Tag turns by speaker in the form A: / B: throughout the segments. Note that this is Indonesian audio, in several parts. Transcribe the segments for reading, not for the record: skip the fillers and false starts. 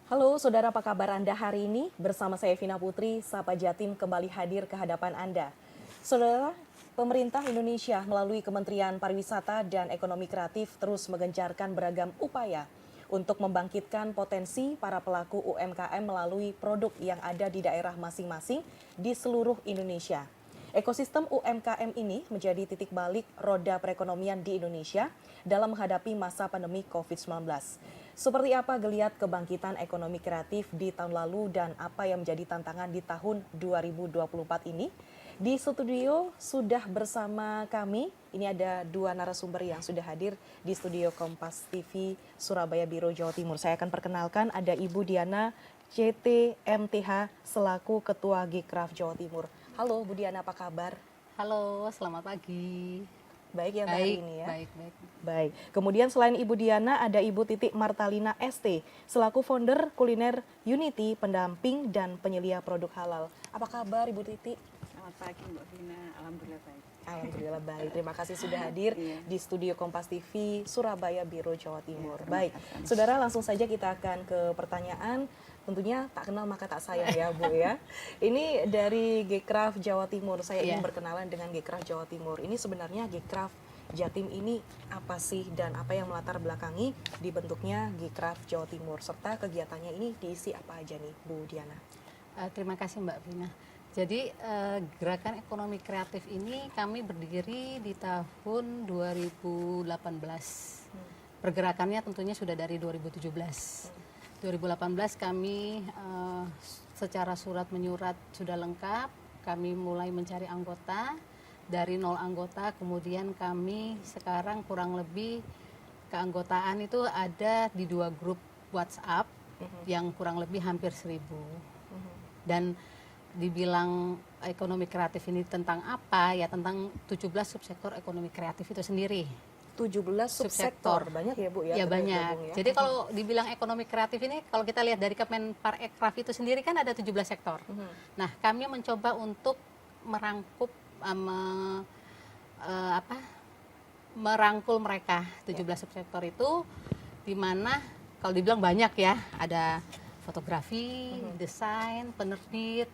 A: Halo saudara, apa kabar Anda hari ini? Bersama saya Vina Putri, Sapa Jatim kembali hadir ke hadapan Anda. Saudara, pemerintah Indonesia melalui Kementerian Pariwisata dan Ekonomi Kreatif terus menggencarkan beragam upaya untuk membangkitkan potensi para pelaku UMKM melalui produk yang ada di daerah masing-masing di seluruh Indonesia. Ekosistem UMKM ini menjadi titik balik roda perekonomian di Indonesia dalam menghadapi masa pandemi COVID-19. Seperti apa geliat kebangkitan ekonomi kreatif di tahun lalu dan apa yang menjadi tantangan di tahun 2024 ini? Di studio sudah bersama kami, ini ada dua narasumber yang sudah hadir di studio Kompas TV Surabaya Biro Jawa Timur. Saya akan perkenalkan, ada Ibu Diana CT MTH selaku Ketua Gcraft Jawa Timur. Halo Bu Diana, apa kabar?
B: Halo, selamat pagi.
A: Baik ya hari ini ya?
B: Baik.
A: Baik. Kemudian selain Ibu Diana ada Ibu Titik Martalina ST selaku founder kuliner Unity, pendamping dan penyelia produk halal. Apa kabar Ibu Titik?
C: Selamat pagi Mbak Vina, alhamdulillah baik.
A: Alhamdulillah baik. Terima kasih sudah hadir di studio Kompas TV Surabaya Biro Jawa Timur. Baik, saudara langsung saja kita akan ke pertanyaan. Tentunya tak kenal maka tak sayang ya Bu ya. Ini dari Gcraft Jawa Timur. Saya ingin berkenalan dengan Gcraft Jawa Timur. Ini sebenarnya Gcraft Jatim ini apa sih dan apa yang melatar belakangi dibentuknya Gcraft Jawa Timur serta kegiatannya ini diisi apa aja nih Bu Diana?
B: Terima kasih Mbak Vina. Jadi gerakan ekonomi kreatif ini kami berdiri di tahun 2018. Pergerakannya tentunya sudah dari 2017. 2018 kami secara surat menyurat sudah lengkap. Kami mulai mencari anggota. Dari 0 anggota, kemudian kami sekarang kurang lebih keanggotaan itu ada di 2 grup WhatsApp yang kurang lebih hampir 1.000. Dan dibilang ekonomi kreatif ini tentang apa? Ya tentang 17 subsektor ekonomi kreatif itu sendiri.
A: 17 subsektor, banyak ya Bu ya?
B: Ya banyak.
A: Ya? Jadi
B: kalau dibilang ekonomi kreatif ini, kalau kita lihat dari Kemenparekraf itu sendiri kan ada 17 sektor. Nah, kami mencoba untuk merangkup merangkul mereka 17 subsektor itu, di mana kalau dibilang banyak ya, ada fotografi, desain, penerbit,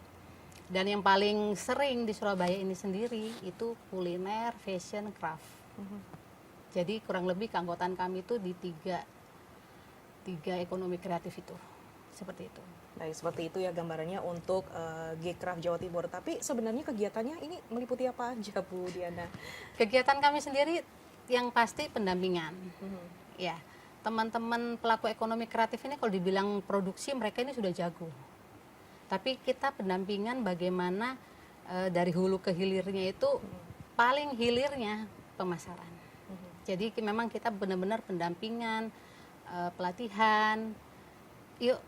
B: dan yang paling sering di Surabaya ini sendiri itu kuliner, fashion, craft. Jadi kurang lebih keanggotaan kami itu di tiga ekonomi kreatif itu, seperti itu.
A: Baik, seperti itu ya gambarannya untuk Gcraft Jawa Timur. Tapi sebenarnya kegiatannya ini meliputi apa aja Bu Diana?
B: Kegiatan kami sendiri yang pasti pendampingan. Ya, teman-teman pelaku ekonomi kreatif ini kalau dibilang produksi mereka ini sudah jago. Tapi kita pendampingan bagaimana dari hulu ke hilirnya itu paling hilirnya pemasaran. Jadi memang kita benar-benar pendampingan, pelatihan. Yuk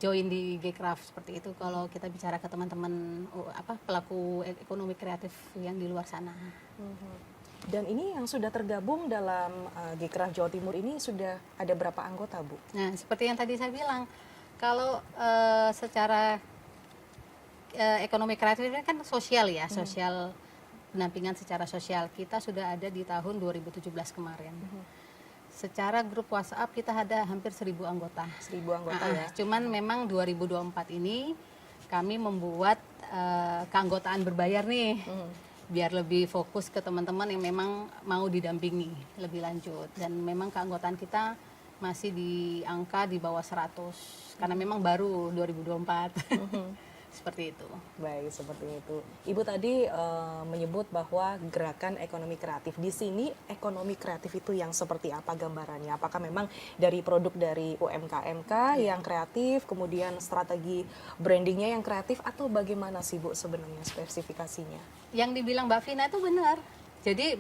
B: join di Gcraft seperti itu kalau kita bicara ke teman-teman pelaku ekonomi kreatif yang di luar sana.
A: Dan ini yang sudah tergabung dalam Gcraft Jawa Timur ini sudah ada berapa anggota Bu?
B: Nah seperti yang tadi saya bilang, kalau secara ekonomi kreatif ini kan sosial ya, sosial pendampingan secara sosial kita sudah ada di tahun 2017 kemarin. Secara grup WhatsApp kita ada hampir 1.000 anggota.
A: 1.000 anggota ya.
B: Cuman memang 2024 ini kami membuat keanggotaan berbayar nih. Biar lebih fokus ke teman-teman yang memang mau didampingi lebih lanjut. Dan memang keanggotaan kita masih di angka di bawah 100 karena memang baru 2024. Seperti itu.
A: Baik, seperti itu. Ibu tadi menyebut bahwa gerakan ekonomi kreatif. Di sini ekonomi kreatif itu yang seperti apa gambarannya? Apakah memang dari produk dari UMKM yang kreatif, kemudian strategi brandingnya yang kreatif, atau bagaimana sih Bu sebenarnya spesifikasinya?
B: Yang dibilang Mbak Vina itu benar. Jadi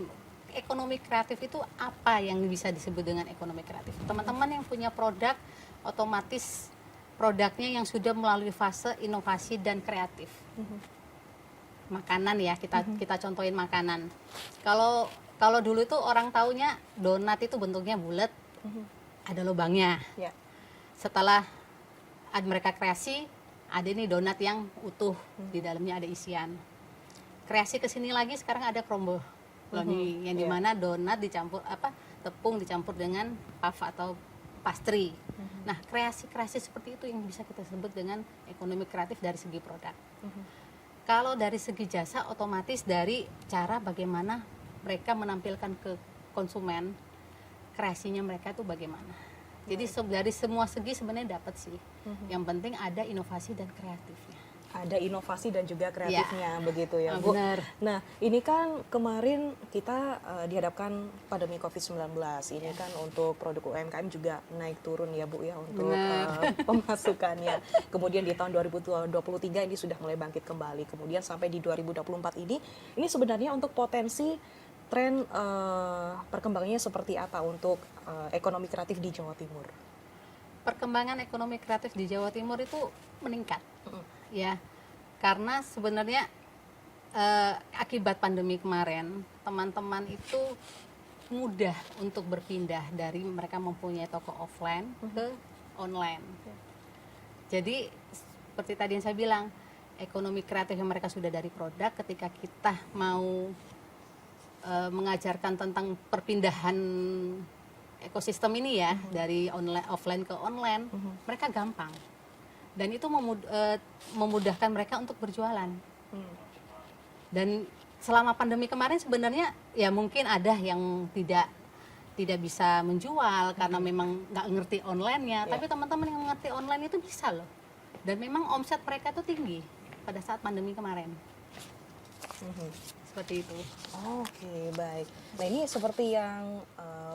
B: ekonomi kreatif itu apa yang bisa disebut dengan ekonomi kreatif? Teman-teman yang punya produk otomatis produknya yang sudah melalui fase inovasi dan kreatif. Makanan ya, kita contohin makanan. Kalau dulu itu orang taunya donat itu bentuknya bulat, ada lubangnya. Setelah mereka kreasi, ada nih donat yang utuh, di dalamnya ada isian. Kreasi kesini lagi sekarang ada crumble brownie, yang dimana donat dicampur tepung dicampur dengan puff atau pastry. Nah, kreasi-kreasi seperti itu yang bisa kita sebut dengan ekonomi kreatif dari segi produk. Kalau dari segi jasa, otomatis dari cara bagaimana mereka menampilkan ke konsumen, kreasinya mereka itu bagaimana. Jadi dari semua segi sebenarnya dapat sih. Yang penting ada inovasi dan kreatifnya.
A: Ada inovasi dan juga kreatifnya, begitu ya, Bu.
B: Benar.
A: Nah, ini kan kemarin kita dihadapkan pandemi COVID-19. Ini kan untuk produk UMKM juga naik turun ya, Bu ya, untuk pemasukannya. Kemudian di tahun 2023 ini sudah mulai bangkit kembali. Kemudian sampai di 2024 ini sebenarnya untuk potensi tren perkembangannya seperti apa untuk ekonomi kreatif di Jawa Timur?
B: Perkembangan ekonomi kreatif di Jawa Timur itu meningkat. Ya, karena sebenarnya akibat pandemi kemarin teman-teman itu mudah untuk berpindah dari mereka mempunyai toko offline ke online. Jadi seperti tadi yang saya bilang, ekonomi kreatif yang mereka sudah dari produk, ketika kita mau mengajarkan tentang perpindahan ekosistem ini ya, dari offline ke online, mereka gampang. Dan itu memudahkan mereka untuk berjualan. Dan selama pandemi kemarin sebenarnya ya mungkin ada yang tidak bisa menjual karena memang nggak ngerti online-nya. Tapi teman-teman yang ngerti online itu bisa loh. Dan memang omset mereka itu tinggi pada saat pandemi kemarin. Seperti itu.
A: Oke, baik. Nah, ini seperti yang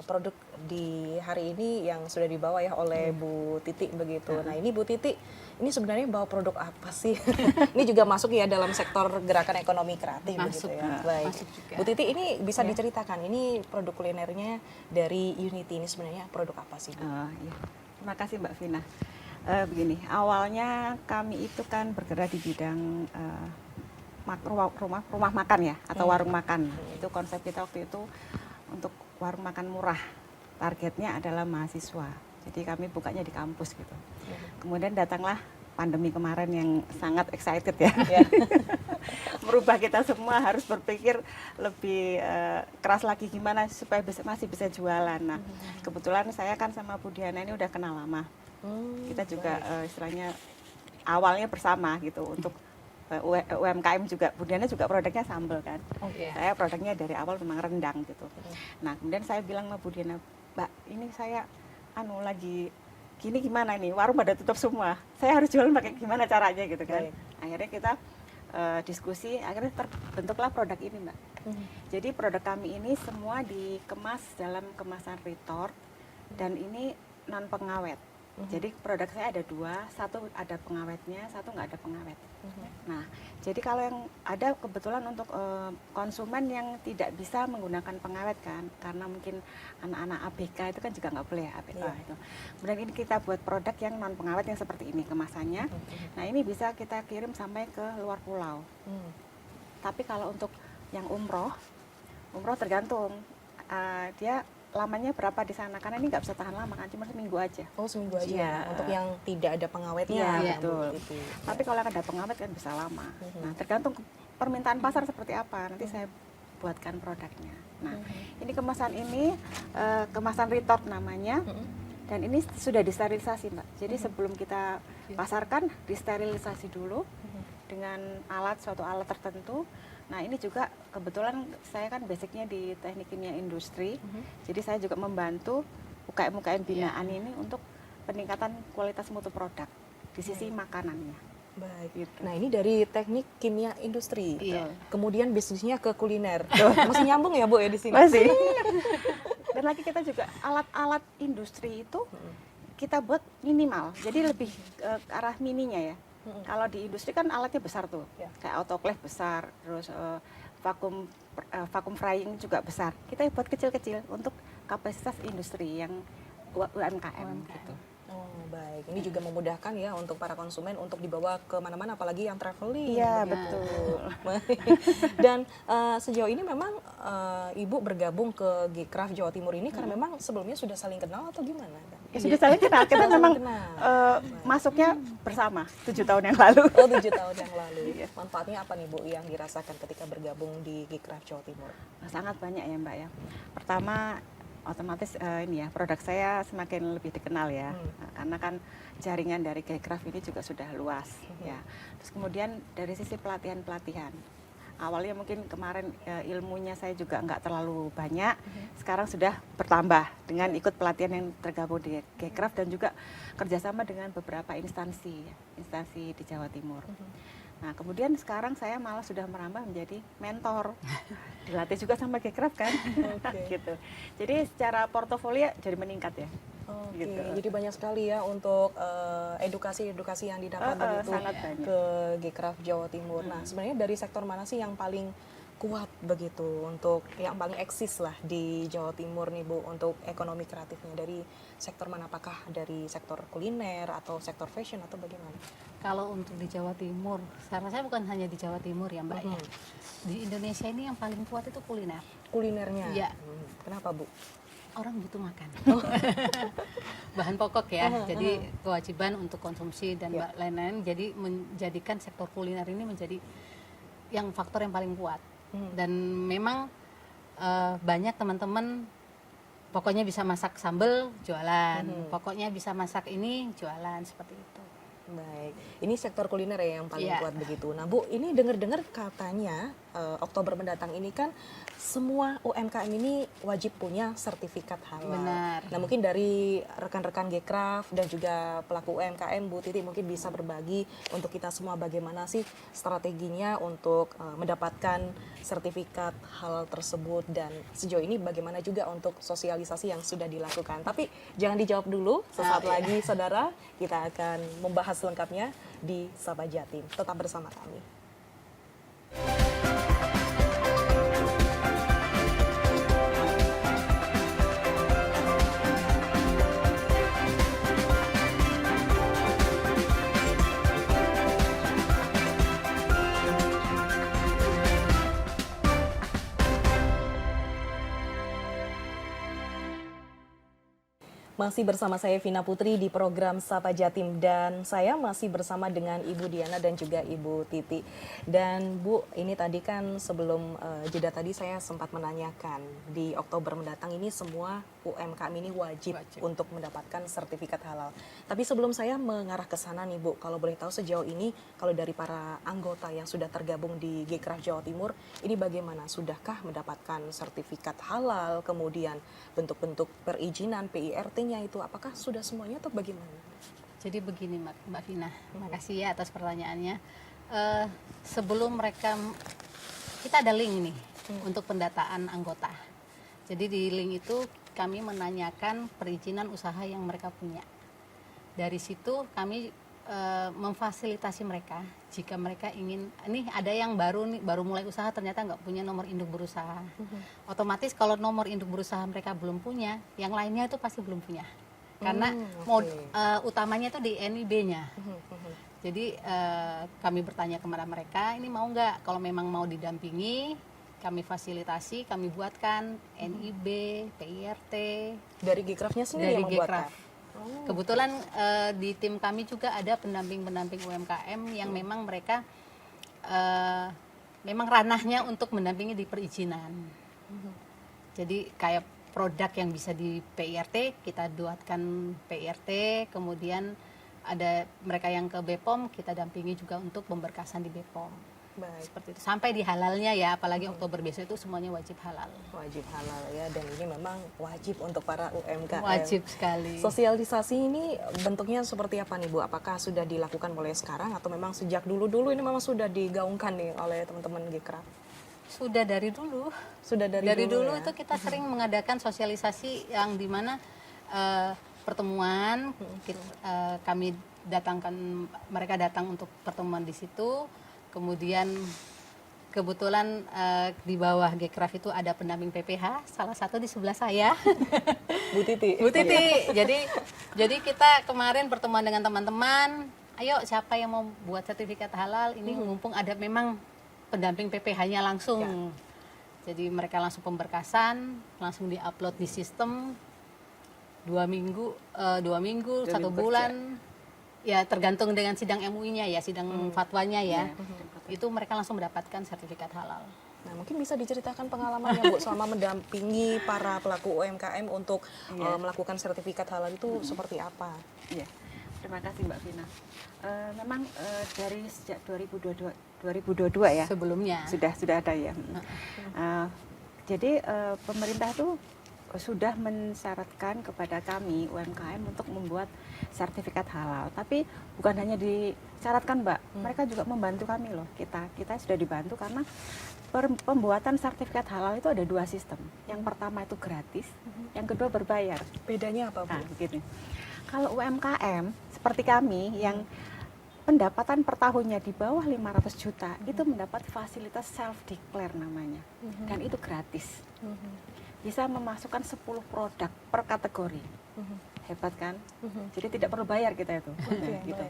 A: produk di hari ini yang sudah dibawa ya oleh Bu Titi begitu. Nah, ini Bu Titi, ini sebenarnya bawa produk apa sih? Ini juga masuk ya dalam sektor gerakan ekonomi kreatif begitu ya. Baik.
B: Masuk juga.
A: Bu Titi, ini bisa diceritakan, ini produk kulinernya dari Unity ini sebenarnya produk apa sih, Bu?
C: Ya. Terima kasih Mbak Vina. Begini, awalnya kami itu kan bergerak di bidang rumah makan ya, atau warung makan. Itu konsep kita waktu itu untuk warung makan murah. Targetnya adalah mahasiswa. Jadi kami bukanya di kampus gitu. Kemudian datanglah pandemi kemarin yang sangat excited ya. Merubah kita semua harus berpikir lebih keras lagi gimana supaya masih bisa jualan. Nah, kebetulan saya kan sama Bu Diana ini udah kenal lama. Kita juga istilahnya awalnya bersama gitu untuk UMKM juga. Bu Diana juga produknya sambal kan. Saya produknya dari awal memang rendang gitu. Nah, kemudian saya bilang sama Bu Diana, Mbak, ini saya lagi gini gimana nih, warung pada tutup semua, saya harus jualan pakai gimana caranya gitu kan. Akhirnya kita diskusi, akhirnya terbentuklah produk ini Mbak. Jadi produk kami ini semua dikemas dalam kemasan retort dan ini non pengawet. Jadi produk saya ada dua, satu ada pengawetnya, satu nggak ada pengawet. Nah, jadi kalau yang ada kebetulan untuk konsumen yang tidak bisa menggunakan pengawet kan, karena mungkin anak-anak ABK itu kan juga nggak boleh ABK itu. Kemudian ini kita buat produk yang non pengawet yang seperti ini kemasannya. Nah, ini bisa kita kirim sampai ke luar pulau. Tapi kalau untuk yang umroh tergantung dia lamanya berapa di sana, karena ini nggak bisa tahan lama kan, cuma seminggu aja.
A: Oh, seminggu aja. Untuk yang tidak ada pengawetnya.
C: Iya, betul. Tapi kalau ada pengawet kan bisa lama. Nah, tergantung permintaan pasar seperti apa, nanti saya buatkan produknya. Nah, ini kemasan retort namanya, dan ini sudah disterilisasi Mbak. Jadi sebelum kita pasarkan, disterilisasi dulu dengan suatu alat tertentu. Nah, ini juga kebetulan saya kan basicnya di teknik kimia industri, jadi saya juga membantu UKM-UKM binaan ini untuk peningkatan kualitas mutu produk di sisi makanannya.
A: Baik. Gitu. Nah, ini dari teknik kimia industri. Kemudian bisnisnya ke kuliner. Masih nyambung ya Bu ya di sini?
C: Masih. Dan lagi kita juga alat-alat industri itu kita buat minimal, jadi lebih ke arah mininya ya. Kalau di industri kan alatnya besar tuh, kayak autoclave besar, terus vacuum frying juga besar. Kita buat kecil-kecil untuk kapasitas industri yang UMKM. Gitu.
A: Oh, baik. Ini juga memudahkan ya untuk para konsumen untuk dibawa ke mana-mana, apalagi yang traveling.
C: Iya, betul.
A: Dan sejauh ini memang Ibu bergabung ke Gcraft Jawa Timur ini karena memang sebelumnya sudah saling kenal atau gimana?
C: Ya, sudah saling kenal. Kita memang masuknya bersama 7 tahun yang lalu.
A: Oh, 7 tahun yang lalu. Manfaatnya apa nih Bu yang dirasakan ketika bergabung di Gcraft Jawa Timur?
C: Sangat banyak ya Mbak ya. Pertama, otomatis ini ya produk saya semakin lebih dikenal ya. Nah, karena kan jaringan dari Gcraft ini juga sudah luas ya. Terus kemudian dari sisi pelatihan awalnya mungkin kemarin ilmunya saya juga nggak terlalu banyak, sekarang sudah bertambah dengan ikut pelatihan yang tergabung di Gcraft dan juga kerjasama dengan beberapa instansi di Jawa Timur. Nah kemudian sekarang saya malah sudah merambah menjadi mentor, dilatih juga sama Gcraft kan, gitu. Jadi secara portofolio jadi meningkat ya.
A: Oke,
C: Gitu.
A: jadi banyak sekali ya untuk edukasi-edukasi yang didapat begitu
C: sangat banyak.
A: ke Gcraft Jawa Timur. Nah, sebenarnya dari sektor mana sih yang paling kuat begitu untuk yang paling eksis lah di Jawa Timur nih Bu untuk ekonomi kreatifnya, dari sektor mana? Apakah dari sektor kuliner atau sektor fashion atau bagaimana?
B: Kalau untuk di Jawa Timur, saya rasa bukan hanya di Jawa Timur ya Mbak ya. Di Indonesia ini yang paling kuat itu kuliner.
A: Kulinernya?
B: Iya.
A: Kenapa Bu?
B: Orang butuh makan. Bahan pokok ya, jadi kewajiban untuk konsumsi dan lain-lain. Jadi menjadikan sektor kuliner ini menjadi yang faktor yang paling kuat. Dan memang banyak teman-teman pokoknya bisa masak sambal jualan, pokoknya bisa masak ini jualan, seperti itu.
A: Baik, ini sektor kuliner ya yang paling
B: Iya.
A: kuat begitu. Nah Bu, ini dengar-dengar katanya Oktober mendatang ini kan semua UMKM ini wajib punya sertifikat halal.
B: Benar.
A: Nah mungkin dari rekan-rekan Gcraft dan juga pelaku UMKM, Bu Titi mungkin bisa berbagi untuk kita semua bagaimana sih strateginya untuk mendapatkan sertifikat halal tersebut, dan sejauh ini bagaimana juga untuk sosialisasi yang sudah dilakukan. Tapi jangan dijawab dulu, sesaat lagi saudara kita akan membahas lengkapnya di Sapa Jatim. Tetap bersama kami. Masih bersama saya Vina Putri di program Sapa Jatim, dan saya masih bersama dengan Ibu Diana dan juga Ibu Titi. Dan Bu, ini tadi kan sebelum jeda tadi saya sempat menanyakan di Oktober mendatang ini semua UMKM ini wajib untuk mendapatkan sertifikat halal. Tapi sebelum saya mengarah ke sana nih Bu, kalau boleh tahu sejauh ini kalau dari para anggota yang sudah tergabung di Gcraft Jawa Timur, ini bagaimana? Sudahkah mendapatkan sertifikat halal, kemudian bentuk-bentuk perizinan PIRT-nya itu apakah sudah semuanya atau bagaimana?
B: Jadi begini Mbak Vina, makasih ya atas pertanyaannya. Sebelum kita ada link nih untuk pendataan anggota. Jadi di link itu kami menanyakan perizinan usaha yang mereka punya. Dari situ kami memfasilitasi mereka jika mereka ingin, ini ada yang baru mulai usaha ternyata nggak punya nomor induk berusaha. Otomatis kalau nomor induk berusaha mereka belum punya, yang lainnya itu pasti belum punya. Karena utamanya itu di NIB-nya. Jadi kami bertanya kepada mereka, ini mau nggak? Kalau memang mau didampingi, kami fasilitasi, kami buatkan NIB, PIRT.
A: Dari Gcraft-nya sendiri
B: Dari
A: yang membuatkan?
B: Gcraft. Kebetulan di tim kami juga ada pendamping-pendamping UMKM yang memang mereka memang ranahnya untuk mendampingi di perizinan. Jadi kayak produk yang bisa di PIRT, kita buatkan PIRT, kemudian ada mereka yang ke BPOM, kita dampingi juga untuk pemberkasan di BPOM.
A: Baik.
B: Seperti itu. Sampai di halalnya ya, apalagi Oktober besok itu semuanya wajib halal.
A: Wajib halal ya, dan ini memang wajib untuk para UMKM.
B: Wajib sekali.
A: Sosialisasi ini bentuknya seperti apa nih Bu? Apakah sudah dilakukan mulai sekarang atau memang sejak dulu-dulu ini memang sudah digaungkan nih oleh teman-teman Gcraft?
B: Sudah dari dulu.
A: Sudah dari
B: dulu
A: ya?
B: itu kita sering mengadakan sosialisasi yang dimana pertemuan kami datangkan, mereka datang untuk pertemuan di situ. Kemudian kebetulan di bawah Gcraft itu ada pendamping PPH, salah satu di sebelah saya.
A: Bu Titi.
B: Bu Titi. Jadi kita kemarin pertemuan dengan teman-teman, ayo siapa yang mau buat sertifikat halal, ini mumpung ada memang pendamping PPH-nya langsung.
A: Ya.
B: Jadi mereka langsung pemberkasan, langsung diupload di sistem 2 minggu, 1 bulan. Ya tergantung dengan sidang MUI-nya ya, sidang fatwanya ya. Itu mereka langsung mendapatkan sertifikat halal.
A: Nah, mungkin bisa diceritakan pengalamannya Bu selama mendampingi para pelaku UMKM untuk melakukan sertifikat halal itu seperti apa?
C: Iya, terima kasih Mbak Vina. Memang dari sejak 2022 ya
B: Sebelumnya.
C: sudah ada ya. Jadi pemerintah tuh sudah mensyaratkan kepada kami UMKM untuk membuat sertifikat halal. Tapi bukan hanya disyaratkan Mbak, mereka juga membantu kami loh. Kita sudah dibantu karena pembuatan sertifikat halal itu ada 2 sistem. Yang pertama itu gratis, yang kedua berbayar.
A: Bedanya apa Bu?
C: Nah, begini. Kalau UMKM seperti kami yang pendapatan per tahunnya di bawah 500 juta itu mendapat fasilitas self declare namanya. Dan itu gratis. Bisa memasukkan 10 produk per kategori. Hebat kan? Jadi tidak perlu bayar kita itu. Gitu.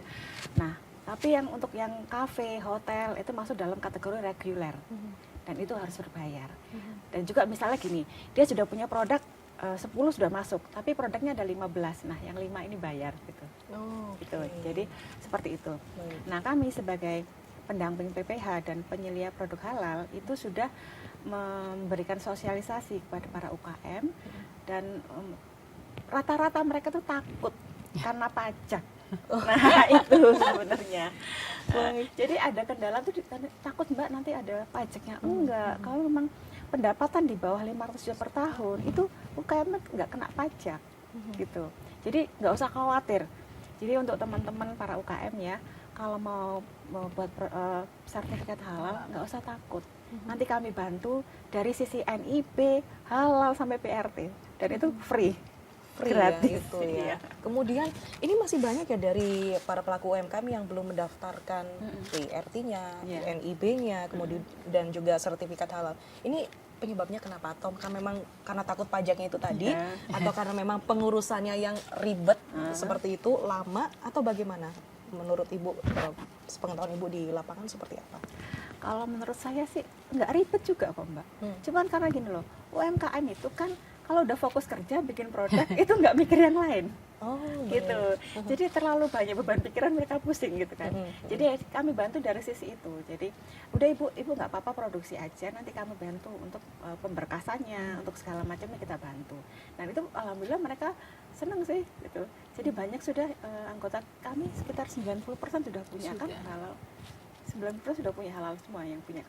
C: Nah, tapi untuk yang kafe, hotel itu masuk dalam kategori reguler. Dan itu harus berbayar. Dan juga misalnya gini, dia sudah punya produk 10 sudah masuk, tapi produknya ada 15. Nah, yang 5 ini bayar gitu. Gitu. Jadi seperti itu. Nah, kami sebagai pendamping PPH dan penyelia produk halal itu sudah memberikan sosialisasi kepada para UKM dan rata-rata mereka tuh takut karena pajak. Nah, itu sebenarnya. Jadi ada kendala tuh takut Mbak nanti ada pajaknya. Enggak, kalau memang pendapatan di bawah 500 juta per tahun itu UKM nggak kena pajak gitu. Jadi nggak usah khawatir. Jadi untuk teman-teman para UKM ya, kalau mau buat sertifikat halal nggak usah takut. Nanti kami bantu dari sisi NIB, halal sampai PRT dan itu free. Gratis
A: Ya, itu ya. Kemudian ini masih banyak ya dari para pelaku UMKM yang belum mendaftarkan PRT-nya, NIB-nya, kemudian dan juga sertifikat halal. Ini penyebabnya kenapa? Atau memang karena takut pajaknya itu tadi, atau karena memang pengurusannya yang ribet seperti itu, lama, atau bagaimana? Menurut Ibu, sepengetahuan Ibu di lapangan seperti apa?
C: Kalau menurut saya sih nggak ribet juga kok Mbak. Cuman karena gini loh, UMKM itu kan kalau udah fokus kerja bikin produk itu nggak mikir yang lain. Gitu. Jadi terlalu banyak beban pikiran mereka pusing gitu kan. Jadi kami bantu dari sisi itu. Jadi udah ibu nggak apa-apa produksi aja, nanti kami bantu untuk pemberkasannya, untuk segala macamnya kita bantu. Nah itu alhamdulillah mereka senang sih gitu. Jadi banyak sudah anggota kami sekitar 90% sudah punya kan halal. 90% sudah punya halal semua yang punya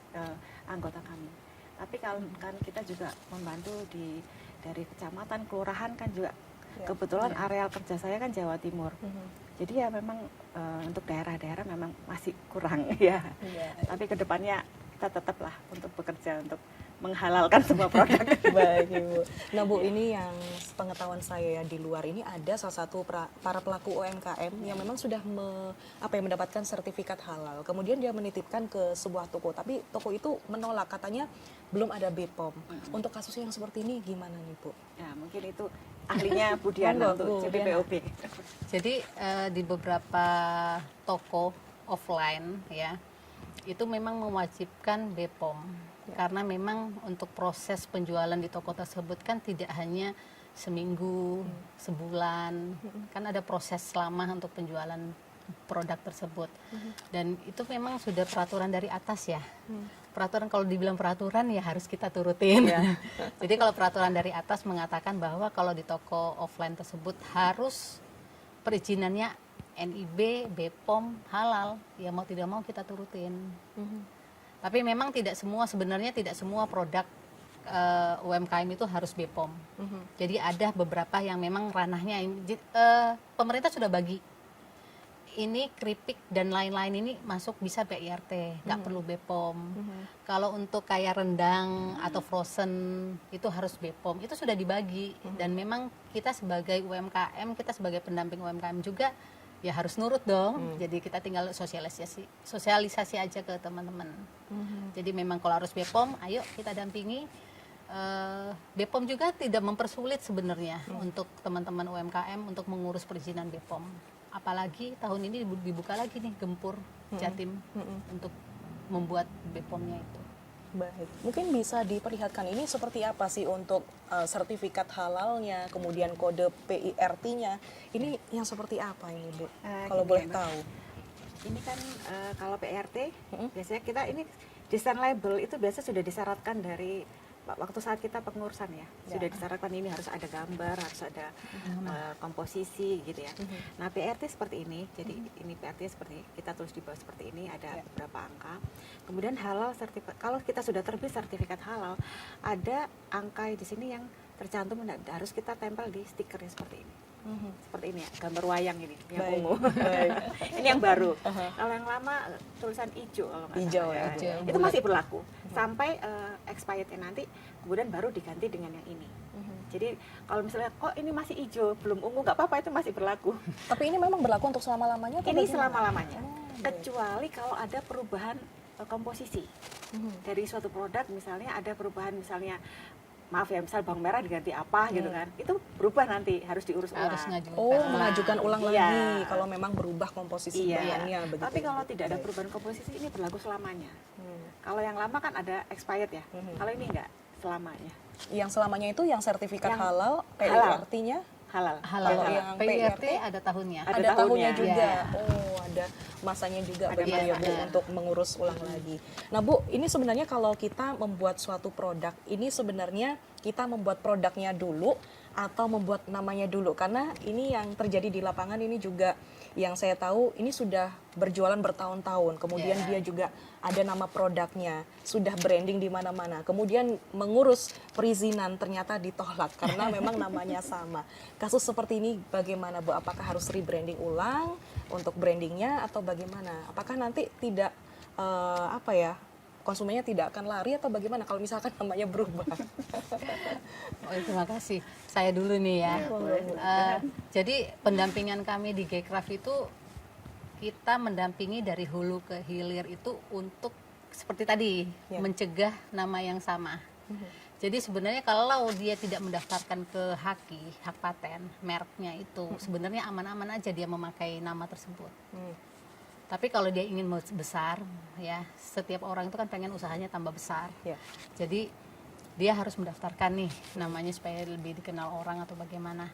C: anggota kami. Tapi kalau kan kita juga membantu dari kecamatan, kelurahan kan juga kebetulan areal kerja saya kan Jawa Timur. Jadi ya memang untuk daerah-daerah memang masih kurang ya. Tapi kedepannya kita tetaplah untuk bekerja untuk menghalalkan semua produk.
A: Baik Ibu. Nah Bu, ini yang pengetahuan saya ya, di luar ini ada salah satu para pelaku UMKM yang memang sudah mendapatkan sertifikat halal. Kemudian dia menitipkan ke sebuah toko, tapi toko itu menolak, katanya belum ada BPOM. Untuk kasus yang seperti ini gimana nih Bu?
C: Ya mungkin itu ahlinya Bu Diana untuk CPPOB.
B: Jadi di beberapa toko offline ya, itu memang mewajibkan BPOM. Karena memang untuk proses penjualan di toko tersebut kan tidak hanya seminggu, sebulan, kan ada proses lama untuk penjualan produk tersebut. Dan itu memang sudah peraturan dari atas ya. Peraturan, kalau dibilang peraturan ya harus kita turutin. Jadi kalau peraturan dari atas mengatakan bahwa kalau di toko offline tersebut harus perizinannya NIB, BPOM, halal, ya mau tidak mau kita turutin. Tapi memang sebenarnya tidak semua produk UMKM itu harus BPOM. Jadi ada beberapa yang memang ranahnya pemerintah sudah bagi. Ini keripik dan lain-lain ini masuk bisa PIRT, nggak perlu BPOM. Kalau untuk kayak rendang atau frozen itu harus BPOM. Itu sudah dibagi dan memang kita sebagai UMKM, kita sebagai pendamping UMKM juga ya harus nurut dong. Jadi kita tinggal sosialisasi aja ke teman-teman. Jadi memang kalau harus BPOM, ayo kita dampingi. BPOM juga tidak mempersulit sebenarnya untuk teman-teman UMKM untuk mengurus perizinan BPOM. Apalagi tahun ini dibuka lagi nih Gempur Jatim untuk membuat BPOM-nya itu.
A: Baik, mungkin bisa diperlihatkan ini seperti apa sih untuk sertifikat halalnya, kemudian kode PIRT-nya. Ini yang seperti apa ini Bu? Kalau boleh tahu.
C: Ini kan kalau PRT biasanya kita ini Desain label itu biasa sudah disyaratkan dari waktu saat kita pengurusan ya, sudah disyaratkan ini harus ada gambar, harus ada komposisi gitu ya. Nah PRT seperti ini, jadi ini PRT seperti kita tulis di bawah seperti ini, ada beberapa angka. Kemudian halal sertifikat, kalau kita sudah terbit sertifikat halal, ada angka di sini yang tercantum, harus kita tempel di stikernya seperti ini. Seperti ini ya, gambar wayang ini yang ungu. Ini yang baru. Kalau yang lama tulisan hijau kalau nggak
A: Hijau
C: salah.
A: ya.
C: Itu masih berlaku sampai expirednya nanti, kemudian baru diganti dengan yang ini. Jadi kalau misalnya kok ini masih hijau belum ungu, nggak apa-apa, itu masih berlaku.
A: Tapi ini memang berlaku untuk selama-lamanya atau
C: Ini
A: bagaimana?
C: selama-lamanya.
A: baik.
C: Kecuali kalau ada perubahan komposisi dari suatu produk, misalnya ada perubahan, misalnya maaf ya, misal bawang merah diganti apa gitu kan, itu berubah nanti, harus diurus
B: Harus
C: ulang.
B: ngajukan.
A: Oh, mengajukan ulang
C: Iya.
A: lagi kalau memang berubah komposisi
C: Iya.
A: bahannya begitu.
C: Tapi kalau tidak ada
A: Baik.
C: perubahan komposisi, ini berlaku selamanya. Kalau yang lama kan ada expired ya, kalau ini enggak selamanya.
A: Yang selamanya itu yang sertifikat
C: Yang
A: halal,
C: halal.
A: PIRT-nya
C: Halal.
B: Halal.
A: Kalau
C: Halal.
A: yang
B: PIRT
A: PIRT
B: ada tahunnya.
C: Ada
A: ada tahunnya
C: tahunnya.
A: juga.
B: Iya.
A: Oh, ada masanya juga
C: Ada
A: begitu ya Bu
B: masanya.
A: untuk mengurus ulang lagi. Nah Bu, ini sebenarnya kalau kita membuat suatu produk, ini sebenarnya kita membuat produknya dulu atau membuat namanya dulu? Karena ini yang terjadi di lapangan ini juga yang saya tahu ini sudah berjualan bertahun-tahun. Kemudian
B: Yeah.
A: dia juga ada nama produknya, sudah branding di mana-mana. Kemudian mengurus perizinan ternyata ditolak karena memang namanya sama. Kasus seperti ini bagaimana Bu? Apakah harus rebranding ulang untuk brandingnya atau bagaimana? Apakah nanti tidak konsumennya tidak akan lari atau bagaimana kalau misalkan namanya berubah?
B: Oh, terima kasih. Saya dulu nih ya. Jadi pendampingan kami di Gcraft itu kita mendampingi dari hulu ke hilir itu untuk seperti tadi
A: Ya.
B: mencegah nama yang sama. Jadi sebenarnya kalau dia tidak mendaftarkan ke HAKI, hak paten, mereknya itu sebenarnya aman-aman aja dia memakai nama tersebut. Tapi kalau dia ingin besar, ya setiap orang itu kan pengen usahanya tambah besar.
A: Ya.
B: Jadi dia harus mendaftarkan nih namanya supaya lebih dikenal orang atau bagaimana.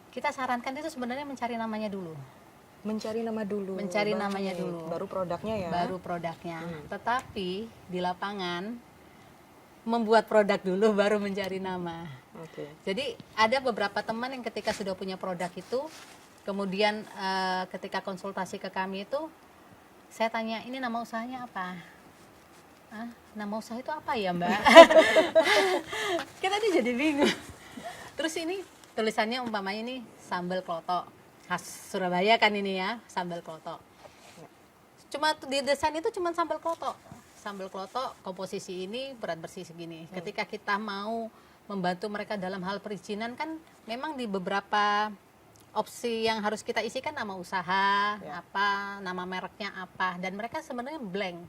B: Kita sarankan itu sebenarnya mencari namanya dulu.
A: Mencari nama dulu.
B: Mencari
A: Baik.
B: namanya dulu.
A: Baru produknya ya.
B: Baru produknya. Tetapi di lapangan membuat produk dulu baru mencari nama.
A: Oke.
B: Jadi ada beberapa teman yang ketika sudah punya produk itu, kemudian ketika konsultasi ke kami itu, saya tanya, ini nama usahanya apa? "Ah, nama usaha itu apa ya Mbak?" Kita nih jadi bingung. Terus ini tulisannya umpamanya ini sambal klotok, khas Surabaya kan ini ya, sambal klotok. Cuma di desain itu cuma sambal klotok. Sambal klotok komposisi ini berat bersih segini. Ketika kita mau membantu mereka dalam hal perizinan kan memang di beberapa opsi yang harus kita isikan nama usaha, apa, nama mereknya apa, dan mereka sebenarnya blank.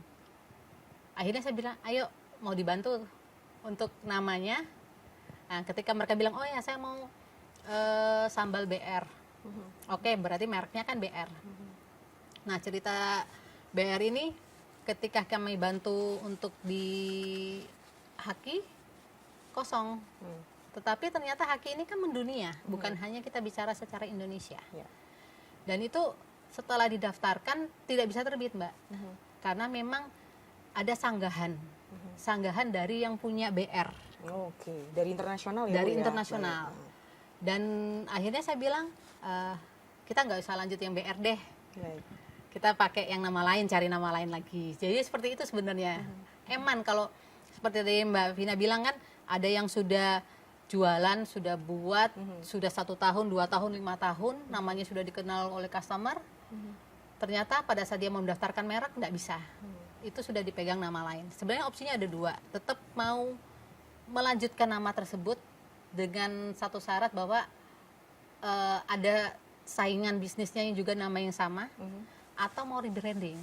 B: Akhirnya saya bilang, ayo mau dibantu untuk namanya. Nah, ketika mereka bilang, oh ya saya mau sambal BR. Oke, berarti mereknya kan BR. Nah, cerita BR ini ketika kami bantu untuk di HAKI kosong. Tetapi ternyata HAKI ini kan mendunia, bukan hanya kita bicara secara Indonesia.
A: Ya.
B: Dan itu setelah didaftarkan tidak bisa terbit, Mbak. Karena memang ada sanggahan. Sanggahan dari yang punya BR.
A: Oke, dari internasional ya.
B: Dari
A: Bu, ya?
B: internasional.
A: Baik.
B: Dan akhirnya saya bilang, kita nggak usah lanjut yang BR deh.
A: Baik.
B: Kita pakai yang nama lain, cari nama lain lagi. Jadi seperti itu sebenarnya. Eman kalau seperti tadi Mbak Vina bilang kan, ada yang sudah jualan, sudah buat, sudah 1 tahun, 2 tahun, 5 tahun, namanya sudah dikenal oleh customer. Ternyata pada saat dia mendaftarkan merek nggak bisa. Itu sudah dipegang nama lain. Sebenarnya opsinya ada 2. Tetap mau melanjutkan nama tersebut dengan satu syarat bahwa ada saingan bisnisnya yang juga nama yang sama, atau mau rebranding.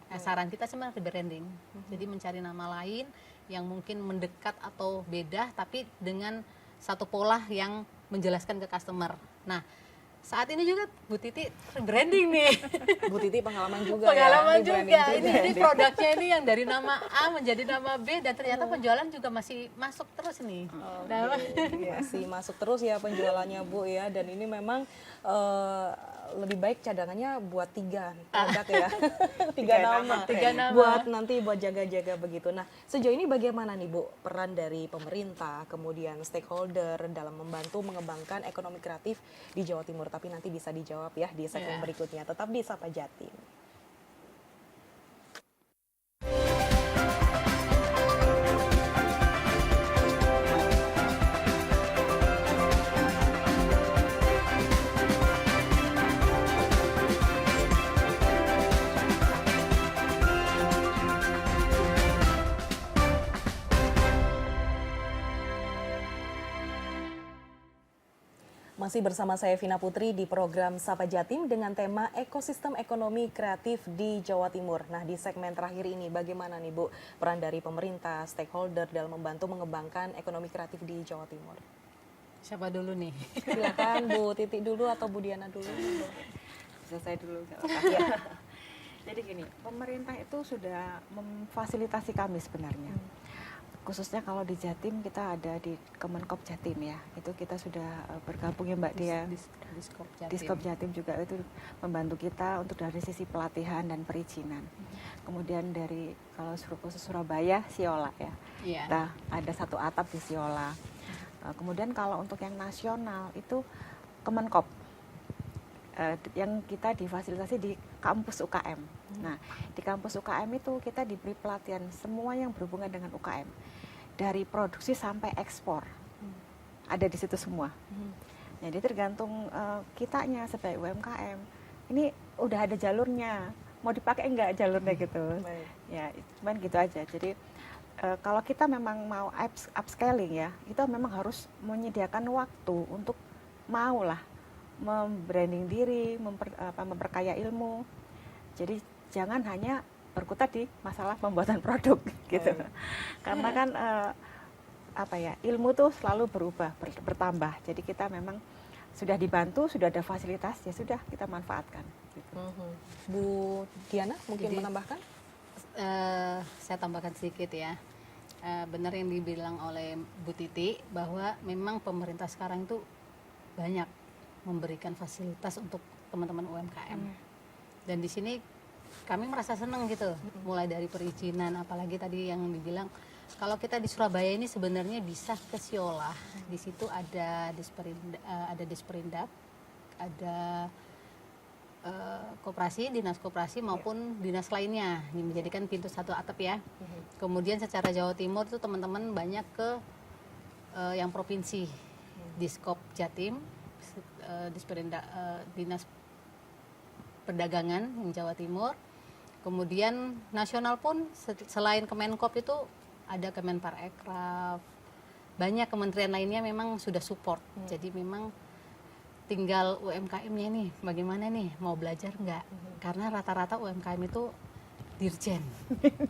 B: Nah, saran kita sebenarnya rebranding. Jadi mencari nama lain yang mungkin mendekat atau beda, tapi dengan satu pola yang menjelaskan ke customer. Nah, saat ini juga Bu Titi branding nih.
A: Bu Titi pengalaman juga
B: Pengalaman
A: ya.
B: juga. Ini produknya ini yang dari nama A menjadi nama B dan ternyata penjualan juga masih masuk terus nih. Nah,
A: Masih masuk terus ya penjualannya Bu ya, dan ini memang lebih baik cadangannya buat 3 produk ya. 3 nama.
B: 3 nama.
A: Buat nanti buat jaga-jaga begitu. Nah, sejauh ini bagaimana nih Bu peran dari pemerintah kemudian stakeholder dalam membantu mengembangkan ekonomi kreatif di Jawa Timur? Tapi nanti bisa dijawab ya di segmen
B: Ya.
A: berikutnya. Tetap di Sapa Jatim. Masih bersama saya Vina Putri di program Sapa Jatim dengan tema ekosistem ekonomi kreatif di Jawa Timur. Nah, di segmen terakhir ini bagaimana nih Bu peran dari pemerintah, stakeholder dalam membantu mengembangkan ekonomi kreatif di Jawa Timur?
B: siapa dulu nih?
A: Silakan Bu Titi dulu atau Bu Diana dulu.
C: Bisa saya dulu nggak apa-apa. Ya. Jadi gini, pemerintah itu sudah memfasilitasi kami sebenarnya. Khususnya kalau di Jatim kita ada di Kemenkop Jatim ya, itu kita sudah bergabung ya Mbak Dia.
B: Diskop Jatim.
C: Diskop Jatim juga itu membantu kita untuk dari sisi pelatihan dan perizinan. Kemudian dari kalau khusus Surabaya, Siola ya.
B: Iya.
C: Kita ada 1 atap di Siola. Kemudian kalau untuk yang nasional itu Kemenkop. Yang kita difasilitasi di kampus UKM. Nah, di kampus UKM itu kita diberi pelatihan semua yang berhubungan dengan UKM. Dari produksi sampai ekspor. Ada di situ semua. Jadi tergantung kitanya sebagai UMKM. Ini udah ada jalurnya. Mau dipakai enggak jalurnya gitu.
A: Baik.
C: Ya, cuman gitu aja. Jadi kalau kita memang mau upscaling ya, itu memang harus menyediakan waktu untuk maulah membranding diri, memperkaya ilmu. Jadi jangan hanya berkutat di masalah pembuatan produk gitu. Karena kan ilmu tuh selalu berubah, bertambah. Jadi kita memang sudah dibantu, sudah ada fasilitas, ya sudah kita manfaatkan. Gitu.
A: Bu Diana mungkin
B: Jadi,
A: menambahkan?
B: Saya tambahkan sedikit ya. Benar yang dibilang oleh Bu Titi bahwa memang pemerintah sekarang itu banyak memberikan fasilitas untuk teman-teman UMKM. Dan di sini kami merasa senang gitu, mulai dari perizinan, apalagi tadi yang dibilang kalau kita di Surabaya ini sebenarnya bisa ke Siola. Di situ ada Disperindak, ada koperasi, dinas koperasi maupun dinas lainnya yang menjadikan pintu 1 atap ya. Kemudian secara Jawa Timur itu teman-teman banyak ke yang provinsi, Diskop Jatim, Disperindak, dinas perdagangan yang Jawa Timur. Kemudian nasional pun selain Kemenkop itu ada Kemenparekraf, banyak kementerian lainnya memang sudah support. Jadi memang tinggal UMKM-nya nih bagaimana nih mau belajar nggak? Karena rata-rata UMKM itu dirjen.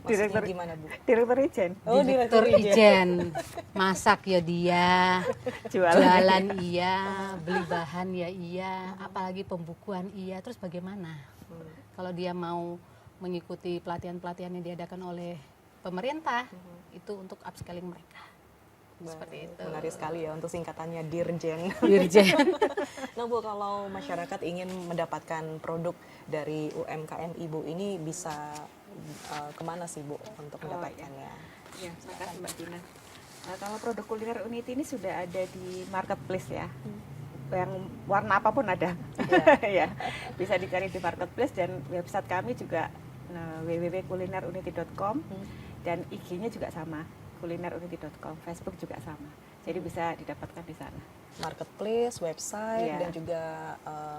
A: Maksudnya gimana Bu?
C: Direktur Ijen.
A: Oh,
B: Direktur Ijen, masak ya dia, jualan iya, beli bahan ya iya, apalagi pembukuan iya, terus bagaimana? Kalau dia mau mengikuti pelatihan-pelatihan yang diadakan oleh pemerintah, itu untuk upscaling mereka. Seperti itu.
A: Menarik sekali ya untuk singkatannya Dirjen.
B: Dirjen.
A: Nah Bu, kalau masyarakat ingin mendapatkan produk dari UMKM Ibu ini bisa kemana sih Bu untuk mendapatkannya?
C: Ya, makasih Mbak Dina. Kalau produk kuliner Unity ini sudah ada di marketplace ya. Yang warna apapun ada. Ya, bisa dicari di marketplace dan website kami juga www.kulinerunity.com dan IG-nya juga sama, kulinerunity.com, Facebook juga sama. Jadi bisa didapatkan di sana.
A: Marketplace, website,
C: Iya.
A: dan juga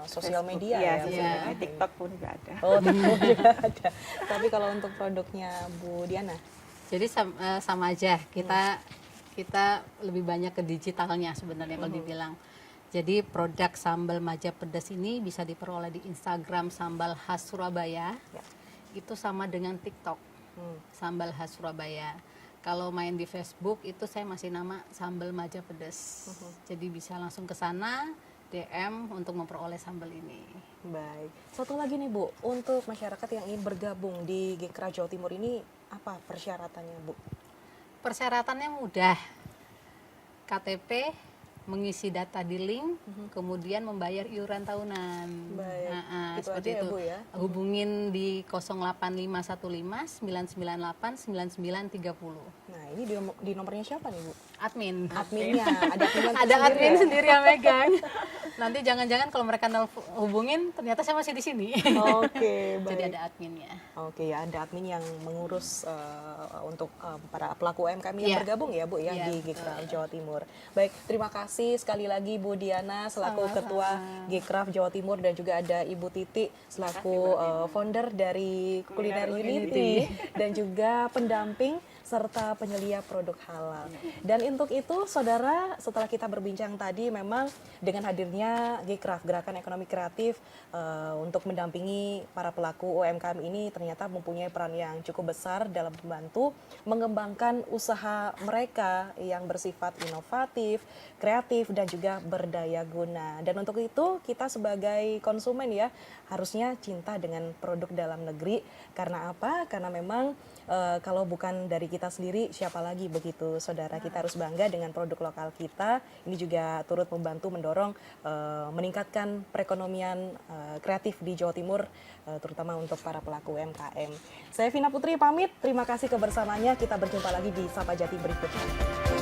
A: sosial
C: Facebook,
A: media
C: iya,
A: ya.
C: sosial
B: Iya.
C: media. TikTok pun juga ada.
A: Oh, TikTok juga ada. Tapi kalau untuk produknya Bu Diana?
B: Jadi sama aja, kita lebih banyak ke digitalnya sebenarnya kalau dibilang. Jadi produk sambal maja pedas ini bisa diperoleh di Instagram Sambal Khas Surabaya.
A: Ya.
B: Itu sama dengan TikTok, Sambal Khas Surabaya. Kalau main di Facebook itu saya masih nama Sambal Maja Pedas. Jadi bisa langsung ke sana SDM untuk memperoleh sambal ini.
A: Baik. Satu lagi nih Bu, untuk masyarakat yang ingin bergabung di Gecraft Jawa Timur ini apa persyaratannya Bu?
B: Persyaratannya mudah. KTP, mengisi data di link, kemudian membayar iuran tahunan.
A: Baik. Itu
B: Seperti
A: aja ya,
B: itu.
A: Bu, ya?
B: Hubungin di 08515 998 9930.
A: Nah, ini di nomornya siapa nih Bu?
B: Admin.
A: Adminnya, ada admin
B: Ada
A: sendiri
B: admin
A: ya?
B: sendiri yang megang. Nanti jangan-jangan kalau mereka hubungin ternyata saya masih di sini.
A: Oke, baik.
B: Jadi ada adminnya.
A: Oke ya, ada admin yang mengurus untuk para pelaku UMKM yang
B: Iya.
A: bergabung ya Bu ya
B: Iya,
A: di
B: betul.
A: Gecraft Jawa Timur. Baik, terima kasih sekali lagi Bu Diana selaku
B: Sama-sama.
A: Ketua Gecraft Jawa Timur dan juga ada Ibu Titi selaku founder dari Kuliner Unity dan juga pendamping serta penyelia produk halal. Dan untuk itu, saudara, setelah kita berbincang tadi, memang dengan hadirnya Gecraft, Gerakan Ekonomi Kreatif, untuk mendampingi para pelaku UMKM ini ternyata mempunyai peran yang cukup besar dalam membantu mengembangkan usaha mereka yang bersifat inovatif, kreatif, dan juga berdaya guna. Dan untuk itu, kita sebagai konsumen ya, harusnya cinta dengan produk dalam negeri. Karena apa? Karena memang kalau bukan dari kita sendiri, siapa lagi begitu, saudara. Kita harus bangga dengan produk lokal kita. Ini juga turut membantu mendorong meningkatkan perekonomian kreatif di Jawa Timur, terutama untuk para pelaku UMKM. Saya Vina Putri pamit, terima kasih kebersamaannya. Kita berjumpa lagi di Sapa Jati berikutnya.